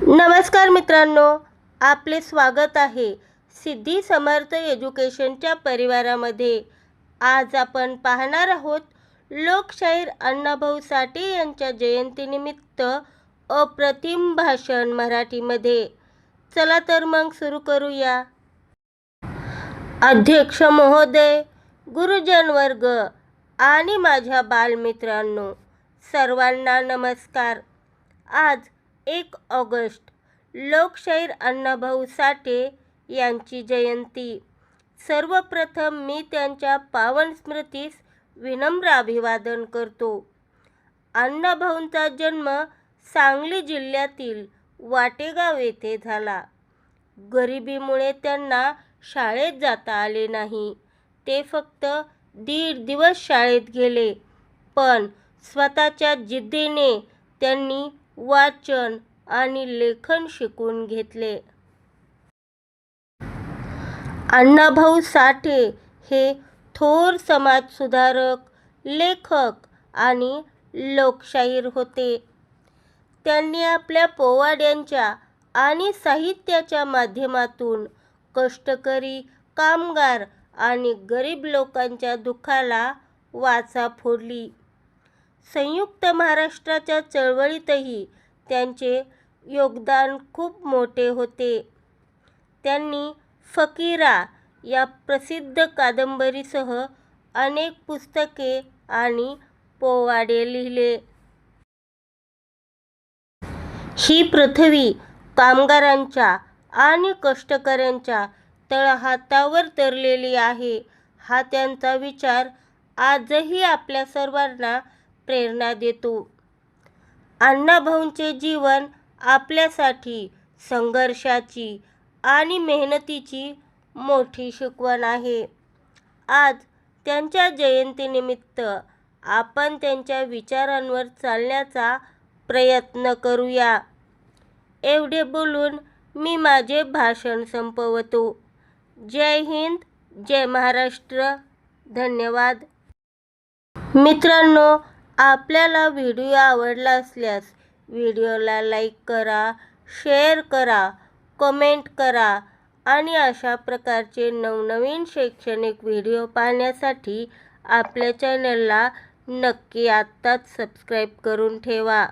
नमस्कार मित्रांनो, आपले स्वागत आहे सिद्धी समर्थ एज्युकेशनच्या परिवारामध्ये। आज आपण पाहणार आहोत लोकशाहीर अण्णाभाऊ साठे यांच्या जयंतीनिमित्त अप्रतिम भाषण मराठीमध्ये। चला तर मग सुरू करूया। अध्यक्ष महोदय, गुरुजन वर्ग आणि माझ्या बालमित्रांनो, सर्वांना नमस्कार। आज 1 ऑगस्ट लोकशाहीर अण्णाभाऊ साठे यांची जयंती। सर्वप्रथम मी त्यांच्या पावन स्मृतीस विनम्र अभिवादन करतो। अण्णाभाऊंचा जन्म सांगली जिल्ह्यातील वाटेगाव येथे झाला। गरिबीमुळे त्यांना शाळेत जाता आले नाही। ते फक्त 1.5 दिवस शाळेत गेले, पण स्वतःच्या जिद्दीने त्यांनी वाचन आणि लेखन शिकून घेतले। अण्णाभाऊ साठे हे थोर समाजसुधारक, लेखक आणि लोकशाहीर होते। त्यांनी आपल्या पोवाड्यांच्या आणि साहित्याच्या माध्यमातून कष्टकरी, कामगार आणि गरीब लोकांच्या दुःखाला वाचा फोडली। संयुक्त महाराष्ट्राच्या चळवळीतही त्यांचे योगदान खूप मोठे होते। त्यांनी फकिरा या प्रसिद्ध कादंबरीसह अनेक पुस्तके आणि पोवाडे लिहिले। ही पृथ्वी कामगारांच्या आणि कष्टकऱ्यांच्या तळहातावर तरलेली आहे, हा त्यांचा विचार आजही आपल्या सर्वांना प्रेरणा देतो। अण्णाभाऊंचे जीवन आपल्यासाठी संघर्षाची आणि मेहनतीची मोठी शिकवण आहे। आज त्यांच्या जयंतीनिमित्त आपण त्यांच्या विचारांवर चालण्याचा प्रयत्न करूया। एवढे बोलून मी माझे भाषण संपवतो। जय हिंद, जय महाराष्ट्र, धन्यवाद। मित्रांनो, आपल्याला व्हिडिओ आवडला असल्यास व्हिडिओला लाईक करा, शेअर करा, कमेंट करा आणि अशा प्रकारचे नवनवीन शैक्षणिक व्हिडिओ पाहण्यासाठी आपल्या चॅनलला नक्की आत्ताच सबस्क्राईब करून ठेवा।